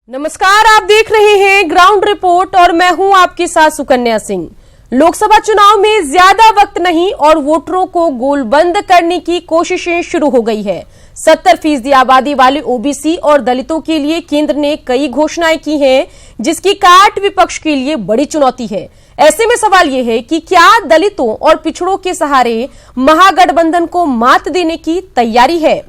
नमस्कार, आप देख रहे हैं ग्राउंड रिपोर्ट और मैं हूं आपके साथ सुकन्या सिंह। लोकसभा चुनाव में ज्यादा वक्त नहीं और वोटरों को गोलबंद करने की कोशिशें शुरू हो गई है। 70% आबादी वाले ओबीसी और दलितों के लिए केंद्र ने कई घोषणाएं की हैं, जिसकी काट विपक्ष के लिए बड़ी चुनौती है। ऐसे में सवाल यह है कि क्या दलितों और पिछड़ों के सहारे महागठबंधन को मात देने की तैयारी है?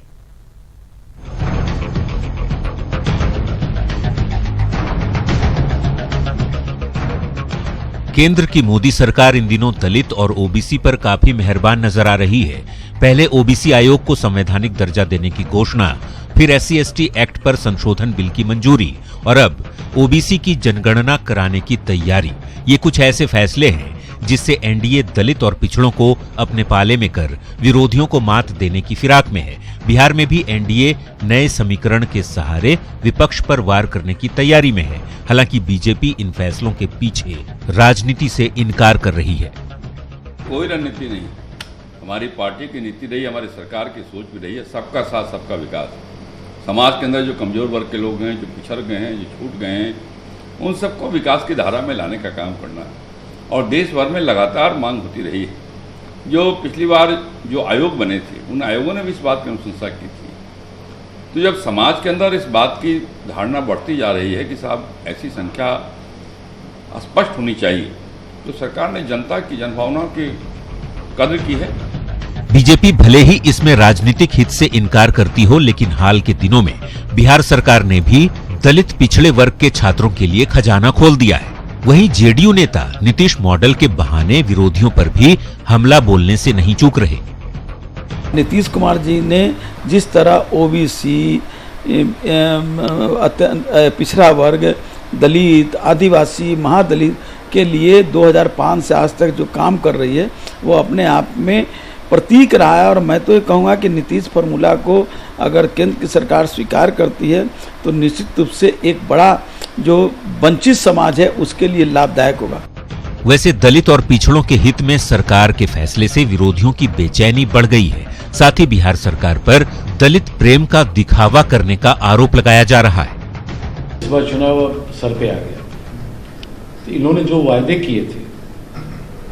केंद्र की मोदी सरकार इन दिनों दलित और ओबीसी पर काफी मेहरबान नजर आ रही है। पहले ओबीसी आयोग को संवैधानिक दर्जा देने की घोषणा, फिर SC/ST एक्ट पर संशोधन बिल की मंजूरी और अब ओबीसी की जनगणना कराने की तैयारी। ये कुछ ऐसे फैसले हैं जिससे एनडीए दलित और पिछड़ों को अपने पाले में कर विरोधियों को मात देने की फिराक में है। बिहार में भी एनडीए नए समीकरण के सहारे विपक्ष पर वार करने की तैयारी में है। हालांकि बीजेपी इन फैसलों के पीछे राजनीति से इनकार कर रही है। कोई रणनीति नहीं, हमारी पार्टी की नीति रही, हमारी सरकार की सोच भी रही है, सबका साथ सबका विकास। समाज के अंदर जो कमजोर वर्ग के लोग हैं, जो पिछड़ गए हैं, जो छूट गए हैं, उन सबको विकास की धारा में लाने का काम करना है। और देश भर में लगातार मांग होती रही है। जो पिछली बार जो आयोग बने थे, उन आयोगों ने भी इस बात की अनुशंसा की थी। तो जब समाज के अंदर इस बात की धारणा बढ़ती जा रही है कि साहब ऐसी संख्या स्पष्ट होनी चाहिए, तो सरकार ने जनता की जनभावना की कद्र की है। बीजेपी भले ही इसमें राजनीतिक हित से इनकार करती हो, लेकिन हाल के दिनों में बिहार सरकार ने भी दलित पिछड़े वर्ग के छात्रों के लिए खजाना खोल दिया है। वहीं जेडीयू नेता नीतीश मॉडल के बहाने विरोधियों पर भी हमला बोलने से नहीं चूक रहे। नीतीश कुमार जी ने जिस तरह ओबीसी, पिछड़ा वर्ग, दलित, आदिवासी, महादलित के लिए 2005 से आज तक जो काम कर रही है, वो अपने आप में प्रतीक रहा है। और मैं तो ये कहूँगा कि नीतीश फार्मूला को अगर केंद्र की सरकार स्वीकार करती है तो निश्चित रूप से एक बड़ा जो वंचित समाज है उसके लिए लाभदायक होगा। वैसे दलित और पिछड़ों के हित में सरकार के फैसले से विरोधियों की बेचैनी बढ़ गई है। साथ ही बिहार सरकार पर दलित प्रेम का दिखावा करने का आरोप लगाया जा रहा है। इस बार चुनाव सर पे आ गया, तो इन्होंने जो वायदे किए थे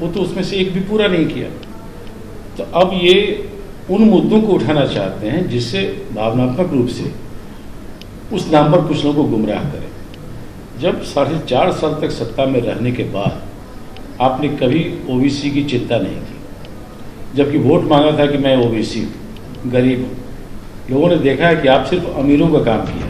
वो तो उसमें से एक भी पूरा नहीं किया। तो अब ये उन मुद्दों को उठाना चाहते हैं जिससे भावनात्मक रूप से उस नाम पर कुछ लोगों को गुमराह करें। जब 4.5 साल तक सत्ता में रहने के बाद आपने कभी ओबीसी की चिंता नहीं की, जबकि वोट मांगा था कि मैं ओबीसी गरीब हूं। लोगों ने देखा है कि आप सिर्फ अमीरों का काम किया।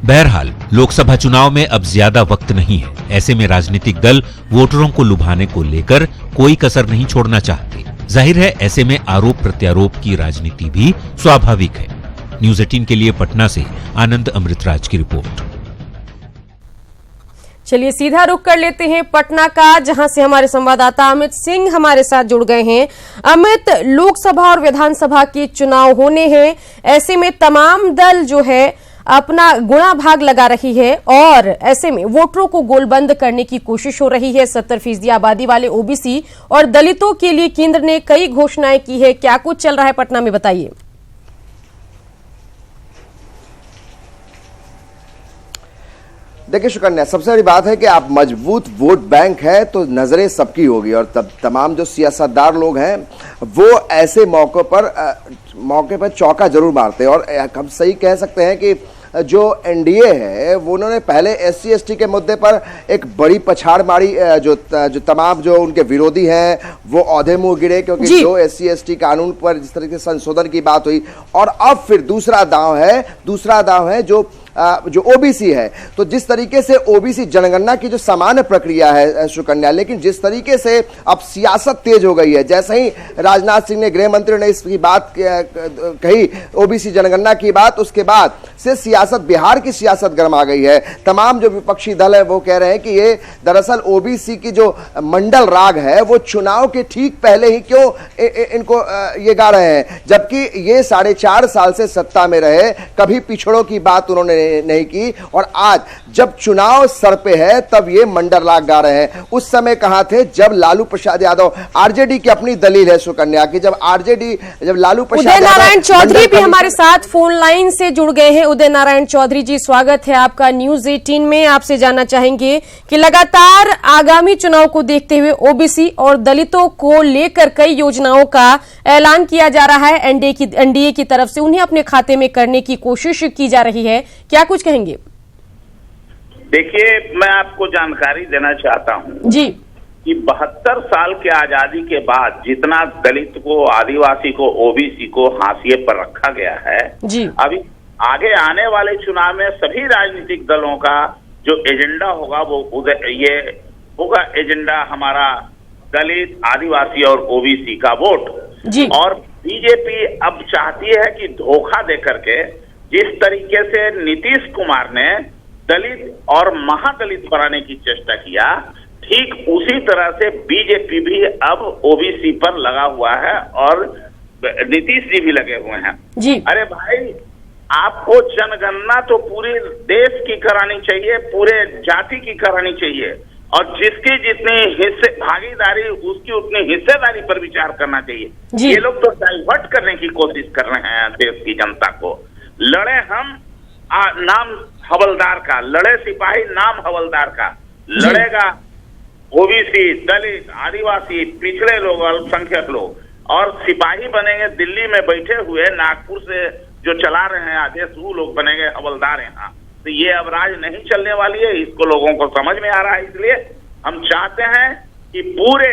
बहरहाल लोकसभा चुनाव में अब ज्यादा वक्त नहीं है। ऐसे में राजनीतिक दल वोटरों को लुभाने को लेकर कोई कसर नहीं छोड़ना चाहते। जाहिर है ऐसे में आरोप प्रत्यारोप की राजनीति भी स्वाभाविक है। न्यूज़ 18 के लिए पटना से आनंद अमृतराज की रिपोर्ट। चलिए सीधा रुख कर लेते हैं पटना का, जहां से हमारे संवाददाता अमित सिंह हमारे साथ जुड़ गए हैं। अमित, लोकसभा और विधानसभा के चुनाव होने हैं, ऐसे में तमाम दल जो है अपना गुणा भाग लगा रही है और ऐसे में वोटरों को गोलबंद करने की कोशिश हो रही है। 70% आबादी वाले ओबीसी और दलितों के लिए केंद्र ने कई घोषणाएं की है। क्या कुछ चल रहा है पटना में, बताइए। देखिए सुकन्या, सबसे बड़ी बात है कि आप मजबूत वोट बैंक है तो नजरें सबकी होगी और तब तमाम जो सियासतदार लोग हैं वो ऐसे मौके पर चौका जरूर मारते हैं। और हम सही कह सकते हैं कि जो एनडीए है वो उन्होंने पहले SC/ST के मुद्दे पर एक बड़ी पछाड़ मारी। जो तमाम जो उनके विरोधी हैं वो औधे मुंह गिरे, क्योंकि जो SC/ST कानून पर जिस तरह के संशोधन की बात हुई। और अब फिर दूसरा दांव है जो ओबीसी है। तो जिस तरीके से ओबीसी जनगणना की जो सामान्य प्रक्रिया है सुकन्या, लेकिन जिस तरीके से अब सियासत तेज हो गई है, जैसे ही राजनाथ सिंह ने, गृह मंत्री ने इसकी बात कही, ओबीसी जनगणना की बात, उसके बाद से बिहार की सियासत गर्मा गई है। तमाम जो विपक्षी दल है वो कह रहे हैं कि ये दरअसल ओबीसी की जो मंडल राग है वो चुनाव के ठीक पहले ही क्यों इनको ये गा रहे हैं, जबकि ये 4.5 साल से सत्ता में रहे, कभी पिछड़ों की बात उन्होंने नहीं की, और आज जब चुनाव सर पे है तब ये मंडरलाग गा रहे हैं। उस समय कहां थे जब लालू प्रसाद यादव, आरजेडी की अपनी दलील है सुकन्या की, जब लालू प्रसाद उदय नारायण चौधरी भी हमारे साथ फोन लाइन से जुड़ गए हैं। उदय नारायण चौधरी जी, स्वागत है आपका न्यूज 18 में। आपसे जानना चाहेंगे कि लगातार आगामी चुनाव को देखते हुए ओबीसी और दलितों को लेकर कई योजनाओं का ऐलान किया जा रहा है एनडीए की तरफ से, उन्हें अपने खाते में करने की कोशिश की जा रही है, क्या कुछ कहेंगे? देखिए, मैं आपको जानकारी देना चाहता हूं जी कि 72 साल के आजादी के बाद जितना दलित को, आदिवासी को, ओबीसी को हाशिए पर रखा गया है, जी अभी आगे आने वाले चुनाव में सभी राजनीतिक दलों का जो एजेंडा होगा वो ये होगा एजेंडा हमारा दलित, आदिवासी और ओबीसी का वोट। जी। और बीजेपी अब चाहती है कि धोखा देकर के जिस तरीके से नीतीश कुमार ने दलित और महादलित बनाने की चेष्टा किया, ठीक उसी तरह से बीजेपी भी अब ओबीसी पर लगा हुआ है और नीतीश जी भी लगे हुए हैं। जी। अरे भाई, आपको जनगणना तो पूरे देश की करानी चाहिए, पूरे जाति की करानी चाहिए, और जिसकी जितनी हिस्से भागीदारी उसकी उतनी हिस्सेदारी पर विचार करना चाहिए। ये लोग तो डाइवर्ट करने की कोशिश कर रहे हैं देश की जनता को। लड़े हम नाम हवलदार का, लड़े सिपाही नाम हवलदार का, लड़ेगा ओबीसी, दलित, आदिवासी, पिछड़े लोग, अल्पसंख्यक लोग, और सिपाही बनेंगे दिल्ली में बैठे हुए, नागपुर से जो चला रहे हैं आदेश, वो लोग बनेंगे हवलदार यहाँ। तो ये अब राज नहीं चलने वाली है, इसको लोगों को समझ में आ रहा है। इसलिए हम चाहते हैं कि पूरे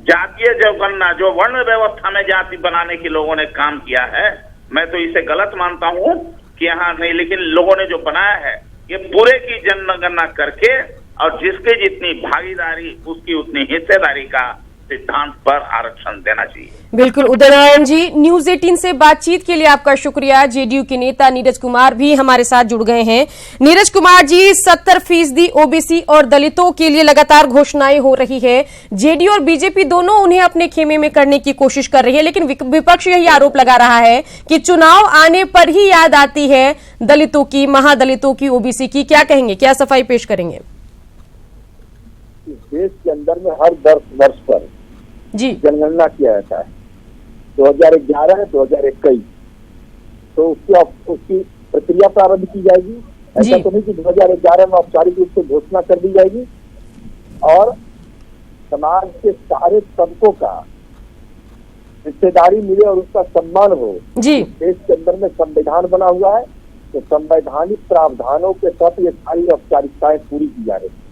जातीय जनगणना, जो वर्ण व्यवस्था में जाति बनाने की लोगों ने काम किया है, मैं तो इसे गलत मानता हूं कि यहाँ नहीं, लेकिन लोगों ने जो बनाया है ये पूरे की जनगणना करके और जिसके जितनी भागीदारी उसकी उतनी हिस्सेदारी का सिद्धांत पर आरक्षण देना चाहिए। बिल्कुल उदय नारायण जी, न्यूज 18 से बातचीत के लिए आपका शुक्रिया। जेडीयू के नेता नीरज कुमार भी हमारे साथ जुड़ गए हैं। नीरज कुमार जी, 70% ओबीसी और दलितों के लिए लगातार घोषणाएं हो रही है, जेडीयू और बीजेपी दोनों उन्हें अपने खेमे में करने की कोशिश कर रही है, लेकिन विपक्ष यही आरोप लगा रहा है कि चुनाव आने पर ही याद आती है दलितों की, महादलितों की, ओबीसी की। क्या कहेंगे, क्या सफाई पेश करेंगे? देश के अंदर में हर 10 वर्ष पर जी जनगणना किया जाता है। 2011, 2021 तो उसकी प्रक्रिया प्रारंभ की जाएगी। ऐसा तो नहीं कि 2011 में औपचारिक रूप से घोषणा कर दी जाएगी, और समाज के सारे तबकों का हिस्सेदारी मिले और उसका सम्मान हो। जी देश के अंदर में संविधान बना हुआ है, तो संवैधानिक प्रावधानों के तहत ये सारी औपचारिकताएं पूरी की जा रही है।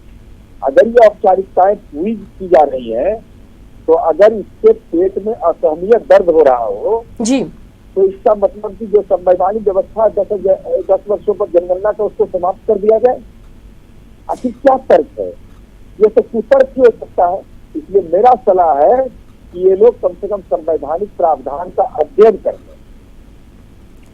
अगर ये औपचारिकताएं पूरी की जा रही है, तो अगर इसके पेट में असहनीय दर्द हो रहा हो जी, तो इसका मतलब कि जो संवैधानिक व्यवस्था 10 वर्षों पर जनगणना का उसको समाप्त कर दिया जाए। आखिर क्या तर्क है? ये तो कुतर्क ही हो सकता है। इसलिए मेरा सलाह है कि ये लोग कम से कम संवैधानिक प्रावधान का अध्ययन करें।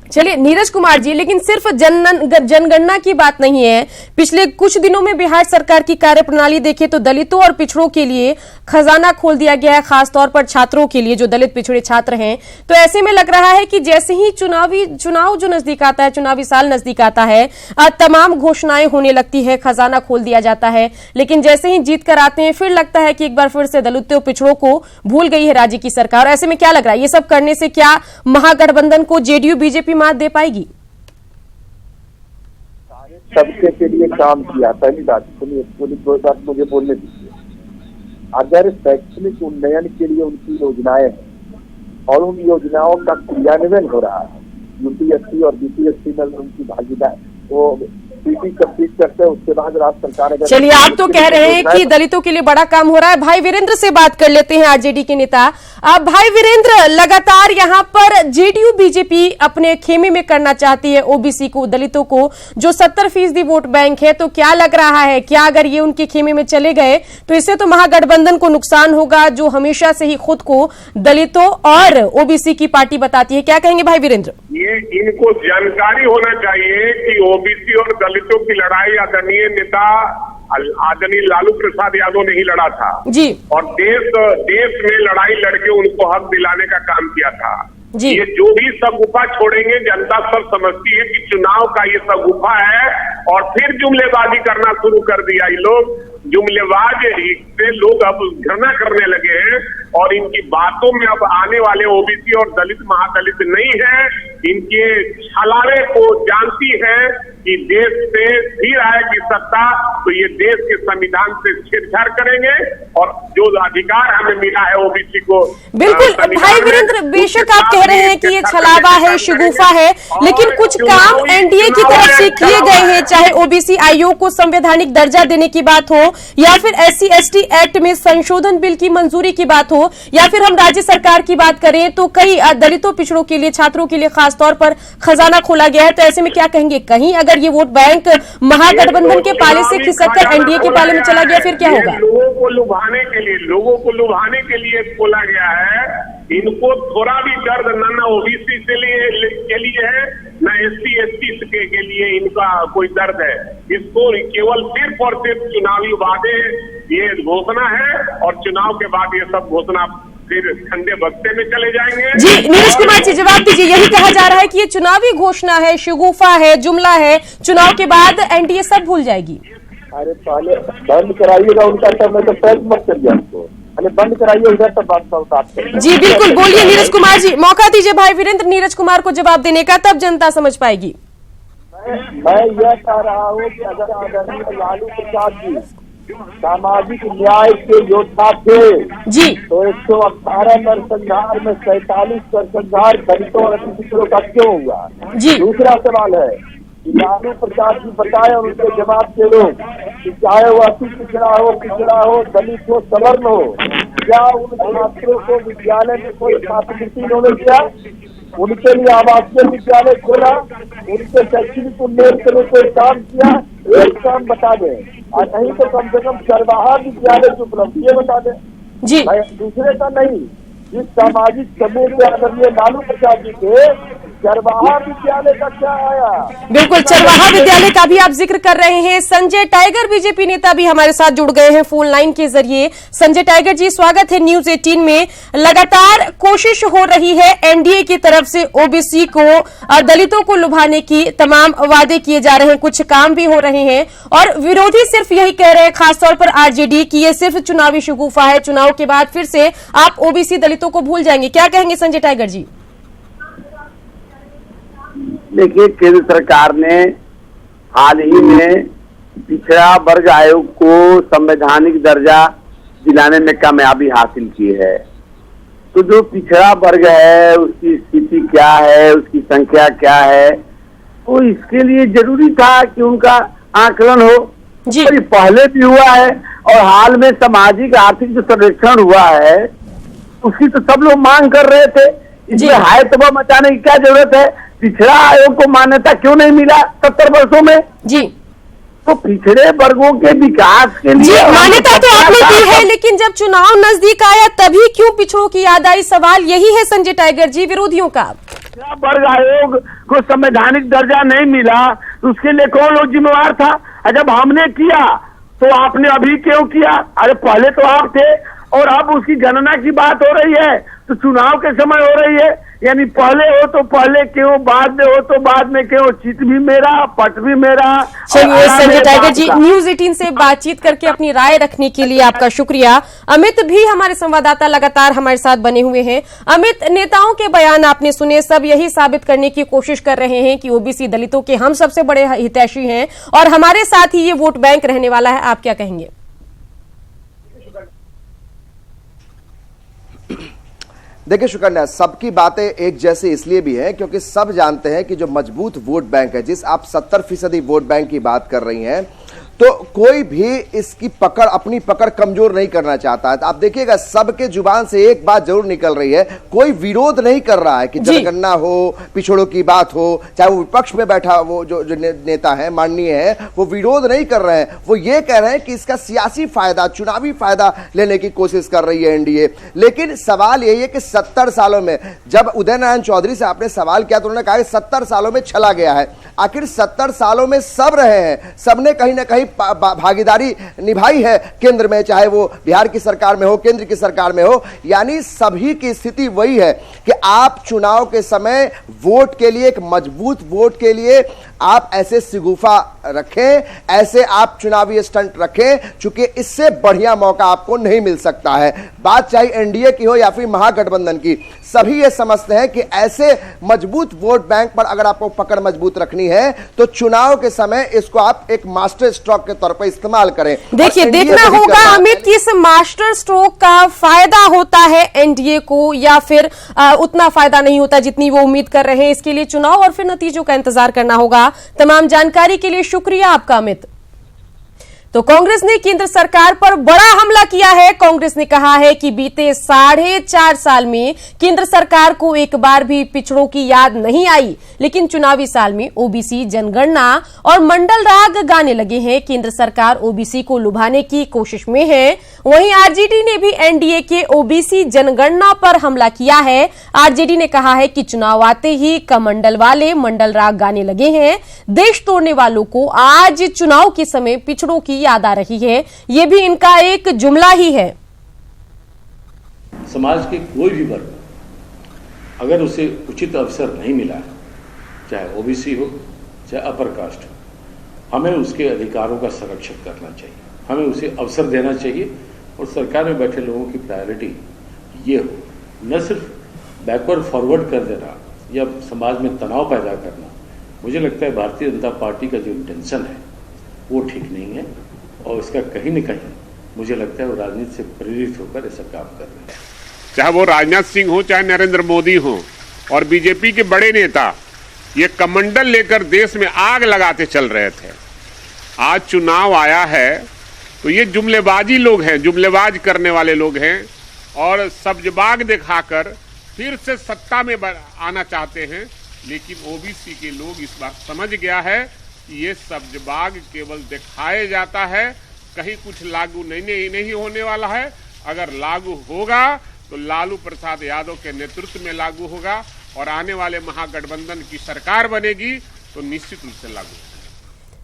चलिए नीरज कुमार जी, लेकिन सिर्फ जनगणना की बात नहीं है। पिछले कुछ दिनों में बिहार सरकार की कार्यप्रणाली देखें तो दलितों और पिछड़ों के लिए खजाना खोल दिया गया है, खासतौर पर छात्रों के लिए, जो दलित पिछड़े छात्र हैं। तो ऐसे में लग रहा है कि जैसे ही चुनाव जो नजदीक आता है, चुनावी साल नजदीक आता है, तमाम घोषणाएं होने लगती है, खजाना खोल दिया जाता है, लेकिन जैसे ही जीत कर आते हैं फिर लगता है कि एक बार फिर से दलितों पिछड़ों को भूल गई है राज्य की सरकार। ऐसे में क्या लग रहा है, ये सब करने से क्या महागठबंधन को जेडीयू बीजेपी मात दे पाएगी? सबके के लिए काम किया। पहली बात सुनिए, कोई बात मुझे बोलने दीजिए। अगर शैक्षणिक उन्नयन के लिए उनकी योजनाएं हैं और उन योजनाओं का क्रियान्वयन हो रहा है, यूपीएससी और बीपीएससी में उनकी भागीदारी, वो पीटी कंप्लीट करते हैं, उसके बाद राज्य सरकार। चलिए, आप तो कह रहे हैं कि दलितों के लिए बड़ा काम हो रहा है। भाई वीरेंद्र से बात कर लेते हैं, आरजेडी के नेता। आप भाई वीरेंद्र, लगातार यहाँ पर जेडीयू बीजेपी अपने खेमे में करना चाहती है ओबीसी को, दलितों को, जो 70% वोट बैंक है। तो क्या लग रहा है, क्या अगर ये उनके खेमे में चले गए तो इससे तो महागठबंधन को नुकसान होगा, जो हमेशा से ही खुद को दलितों और ओबीसी की पार्टी बताती है? क्या कहेंगे भाई वीरेंद्र? ये इनको जानकारी होना चाहिए कि ओबीसी और दलितों की लड़ाई आदरणीय नेता आदरणीय लालू प्रसाद यादव ने ही लड़ा था जी, और देश में लड़ाई लड़के उनको हक दिलाने का काम किया था। जी। ये जो भी सगुफा छोड़ेंगे, जनता सब समझती है कि चुनाव का ये सगुफा है, और फिर जुमलेबाजी करना शुरू कर दिया। ये लोग जुमलेबाज से लोग अब घृणा करने लगे हैं, और इनकी बातों में अब आने वाले ओबीसी और दलित महादलित नहीं है, इनके छलावे को जानती है कि देश से फिर आएगी सत्ता तो ये देश के संविधान से छेड़छाड़ करेंगे, और जो अधिकार हमें मिला है ओबीसी को। बिल्कुल भाई वीरेंद्र, बेशक आप कह रहे हैं कि ये छलावा है, शगुफा है, लेकिन कुछ काम एनडीए की तरफ से किए गए हैं, चाहे ओबीसी आयोग को संवैधानिक दर्जा देने की बात हो, या फिर SC/ST एक्ट में संशोधन बिल की मंजूरी की बात हो, या फिर हम राज्य सरकार की बात करें तो कई दलितों, पिछड़ों के लिए, छात्रों के लिए खास तौर पर खजाना खोला गया है। तो ऐसे में क्या कहेंगे, कहीं अगर ये वोट बैंक महागठबंधन के पाले से खिसककर एनडीए के पाले में चला गया, फिर क्या होगा? लोगों को लुभाने के लिए खोला गया है। इनको थोड़ा भी दर्द न ओबीसी के लिए है, न SC/ST के लिए इनका कोई दर्द है। इसको केवल सिर्फ और सिर्फ चुनावी वादे ये घोषणा है, और चुनाव के बाद ये सब घोषणा फिर ठंडे बक्से में चले जाएंगे। जी नीरज कुमार जी जवाब दीजिए, यही कहा जा रहा है कि ये चुनावी घोषणा है, शगुफा है, जुमला है, चुनाव के बाद एनडीए सब भूल जाएगी। अरे पहले बंद कराइएगा उनका, समय तो पैर मत करिए हमको, पहले बंद कराइए, उधर तक बात करें। जी बिल्कुल, बोलिए नीरज कुमार जी, मौका दीजिए भाई वीरेंद्र नीरज कुमार को जवाब देने का, तब जनता समझ पाएगी। मैं यह कह रहा हूँ कि अगर आदरणीय लालू प्रसाद जी सामाजिक न्याय के योद्धा थे जी, तो 118 नरसंहार में 47 नरसंहार दलितों और पिछड़ों का क्यों हुआ? जी। दूसरा सवाल है कि लालू प्रसाद जी बताए और उनके जवाब दे दो कि चाहे वो अति पिछड़ा हो, दलित हो, सवर्ण हो, क्या उन छात्रों को विद्यालय में कोई छात्रवृत्ति इन्होंने दिया? उनके लिए आवासीय विद्यालय खोला? उनके शैक्षणिक उन्नयन के लिए कोई काम किया? एक काम बता दें, और नहीं तो कम से कम चरवाहा विद्यालय की उपलब्धियां बता दें। जी दूसरे का नहीं, जिस सामाजिक समूह के आदरणीय लालू प्रसाद जी के चरवाहा विद्यालय का क्या आया? बिल्कुल, चरवाहा विद्यालय का भी आप जिक्र कर रहे हैं। संजय टाइगर बीजेपी नेता भी हमारे साथ जुड़ गए हैं फोन लाइन के जरिए। संजय टाइगर जी, स्वागत है न्यूज 18 में। लगातार कोशिश हो रही है एनडीए की तरफ से ओबीसी को और दलितों को लुभाने की, तमाम वादे किए जा रहे हैं, कुछ काम भी हो रहे हैं, और विरोधी सिर्फ यही कह रहे हैं, खासतौर पर आरजेडी, कि ये सिर्फ चुनावी शगुफा है, चुनाव के बाद फिर से आप ओबीसी दलितों को भूल जाएंगे। क्या कहेंगे संजय टाइगर जी? देखिए, केंद्र सरकार ने हाल ही में पिछड़ा वर्ग आयोग को संवैधानिक दर्जा दिलाने में कामयाबी हासिल की है। तो जो पिछड़ा वर्ग है उसकी स्थिति क्या है, उसकी संख्या क्या है, तो इसके लिए जरूरी था कि उनका आकलन हो। जी। और पहले भी हुआ है, और हाल में सामाजिक आर्थिक जो सर्वेक्षण हुआ है उसकी तो सब लोग मांग कर रहे थे। इसमें हाय तबाह मचाने की क्या जरूरत है? पिछड़ा आयोग को मान्यता क्यों नहीं मिला 70 वर्षों में? जी, तो पिछड़े वर्गों के विकास के लिए मान्यता तो आपने दी है, लेकिन जब चुनाव नजदीक आया तभी क्यों पिछड़ों की याद आई? सवाल यही है संजय टाइगर जी विरोधियों का। पिछड़ा वर्ग आयोग को संवैधानिक दर्जा नहीं मिला तो उसके लिए कौन लोग जिम्मेवार था? जब हमने किया तो आपने अभी क्यों किया? अरे पहले तो आप थे, और अब उसकी गणना की बात हो रही है तो चुनाव के समय हो रही है। यानी पहले हो तो पहले क्यों, बाद में हो तो बाद में क्यों? चित भी मेरा, पट भी मेरा। चलिए संजय टाइगर जी, न्यूज 18 से बातचीत करके अपनी राय रखने के लिए आपका शुक्रिया। अमित भी हमारे संवाददाता लगातार हमारे साथ बने हुए हैं। अमित, नेताओं के बयान आपने सुने, सब यही साबित करने की कोशिश कर रहे हैं कि ओबीसी दलितों के हम सबसे बड़े हितैषी हैं और हमारे साथ ही ये वोट बैंक रहने वाला है। आप क्या कहेंगे? देखिए सुकन्या, सबकी बातें एक जैसे इसलिए भी है क्योंकि सब जानते हैं कि जो मजबूत वोट बैंक है, जिस आप 70% वोट बैंक की बात कर रही हैं, तो कोई भी इसकी पकड़, अपनी पकड़ कमजोर नहीं करना चाहता है। तो आप देखिएगा सबके जुबान से एक बात जरूर निकल रही है, कोई विरोध नहीं कर रहा है कि जनगणना हो, पिछड़ों की बात हो, चाहे वो विपक्ष में बैठा वो जो नेता है, माननीय है, वो विरोध नहीं कर रहे हैं। वो ये कह रहे हैं कि इसका सियासी फायदा, चुनावी फायदा लेने की कोशिश कर रही है एनडीए। लेकिन सवाल यही है कि 70 सालों में, जब उदय नारायण चौधरी से आपने सवाल किया तो उन्होंने कहा कि 70 सालों में चला गया है। आखिर 70 सालों में सब रहे हैं, सबने कहीं ना कहीं भागीदारी निभाई है केंद्र में, चाहे वो बिहार की सरकार में हो, केंद्र की सरकार में हो। यानी सभी की स्थिति वही है कि आप चुनाव के समय वोट के लिए, एक मजबूत वोट के लिए आप ऐसे सिगुफा रखें, ऐसे आप चुनावी स्टंट रखें, क्योंकि इससे बढ़िया मौका आपको नहीं मिल सकता है। बात चाहे एनडीए की हो या फिर महागठबंधन की, सभी ये समझते हैं कि ऐसे मजबूत वोट बैंक पर अगर आपको पकड़ मजबूत रखनी है तो चुनाव के समय इसको आप एक मास्टर स्ट्रोक के तौर पर इस्तेमाल करें। देखिए, देखना होगा अमित कि इस मास्टर स्ट्रोक का फायदा होता है एनडीए को या फिर उतना फायदा नहीं होता जितनी वो उम्मीद कर रहे हैं। इसके लिए चुनाव और फिर नतीजों का इंतजार करना होगा। तमाम जानकारी के लिए शुक्रिया आपका अमित। तो कांग्रेस ने केंद्र सरकार पर बड़ा हमला किया है। कांग्रेस ने कहा है कि बीते 4.5 साल में केंद्र सरकार को एक बार भी पिछड़ों की याद नहीं आई, लेकिन चुनावी साल में ओबीसी जनगणना और मंडल राग गाने लगे हैं। केंद्र सरकार ओबीसी को लुभाने की कोशिश में है। वहीं आरजेडी ने भी एनडीए के ओबीसी जनगणना पर हमला किया है। आरजेडी ने कहा है कि चुनाव आते ही कमंडल वाले मंडल राग गाने लगे हैं। देश तोड़ने वालों को आज चुनाव के समय पिछड़ों की याद आ रही है, ये भी इनका एक जुमला ही है। समाज के कोई भी वर्ग अगर उसे उचित अवसर नहीं मिला, चाहे ओबीसी हो चाहे अपर कास्ट हो, हमें उसके अधिकारों का संरक्षण करना चाहिए, हमें उसे अवसर देना चाहिए। और सरकार में बैठे लोगों की प्रायोरिटी ये हो, न सिर्फ बैकवर्ड फॉरवर्ड कर देना या समाज में तनाव पैदा करना। मुझे लगता है भारतीय जनता पार्टी का जो इंटेंशन है वो ठीक नहीं है और इसका कहीं न कहीं मुझे लगता है वो राजनीति से प्रेरित होकर ऐसा काम कर रहे हैं। चाहे वो राजनाथ सिंह हो चाहे नरेंद्र मोदी हो और बीजेपी के बड़े नेता, ये कमंडल लेकर देश में आग लगाते चल रहे थे। आज चुनाव आया है तो ये जुमलेबाजी लोग हैं, जुमलेबाज करने वाले लोग हैं और सब्जबाग दिखाकर फिर से सत्ता में आना चाहते हैं। लेकिन ओबीसी के लोग इस बात समझ गया है कि ये सब्जबाग केवल दिखाया जाता है, कहीं कुछ लागू नहीं होने वाला है। अगर लागू होगा तो लालू प्रसाद यादव के नेतृत्व में लागू होगा और आने वाले महागठबंधन की सरकार बनेगी तो निश्चित रूप से लागू होगा।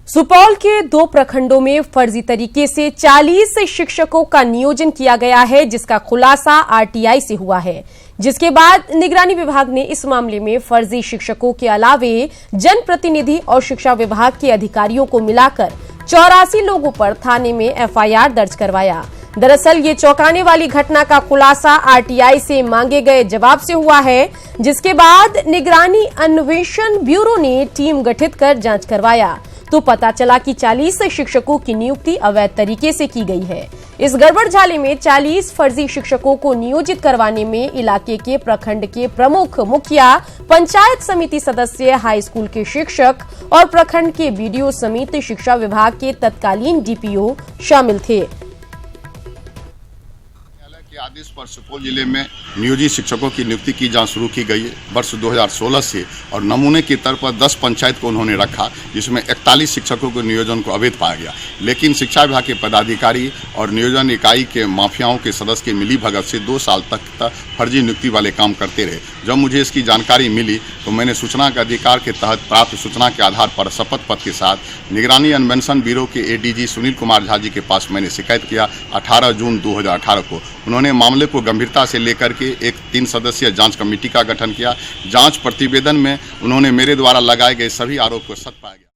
सुपौल के 2 प्रखंडों में फर्जी तरीके से 40 शिक्षकों का नियोजन किया गया है, जिसका खुलासा आरटीआई से हुआ है, जिसके बाद निगरानी विभाग ने इस मामले में फर्जी शिक्षकों के अलावे जनप्रतिनिधि और शिक्षा विभाग के अधिकारियों को मिलाकर 84 लोगों पर थाने में एफआईआर दर्ज करवाया। दरअसल ये चौंकाने वाली घटना का खुलासा आरटीआई से मांगे गए जवाब से हुआ है, जिसके बाद निगरानी अन्वेषण ब्यूरो ने टीम गठित कर जांच करवाया तो पता चला कि 40 शिक्षकों की नियुक्ति अवैध तरीके से की गई है। इस गड़बड़झाले में 40 फर्जी शिक्षकों को नियोजित करवाने में इलाके के प्रखंड के प्रमुख, मुखिया, पंचायत समिति सदस्य, हाई स्कूल के शिक्षक और प्रखंड के बीडीओ समेत शिक्षा विभाग के तत्कालीन डीपीओ शामिल थे। के आदेश पर सुपौल जिले में नियोजित शिक्षकों की नियुक्ति की जांच शुरू की गई है वर्ष 2016 से और नमूने के तौर पर 10 पंचायत को उन्होंने रखा, जिसमें 41 शिक्षकों के नियोजन को अवैध पाया गया। लेकिन शिक्षा विभाग के पदाधिकारी और नियोजन इकाई के माफियाओं के सदस्य के मिलीभगत से 2 साल तक फर्जी नियुक्ति वाले काम करते रहे। जब मुझे इसकी जानकारी मिली तो मैंने सूचना के अधिकार के तहत प्राप्त सूचना के आधार पर शपथ पत्र के साथ निगरानी अन्वेषण ब्यूरो के एडीजी सुनील कुमार झा जी के पास मैंने शिकायत किया 18 जून 2018 को। उन्होंने मामले को गंभीरता से लेकर के एक 3 सदस्यीय जांच कमेटी का गठन किया। जांच प्रतिवेदन में उन्होंने मेरे द्वारा लगाए गए सभी आरोप को सत्य पाया गया।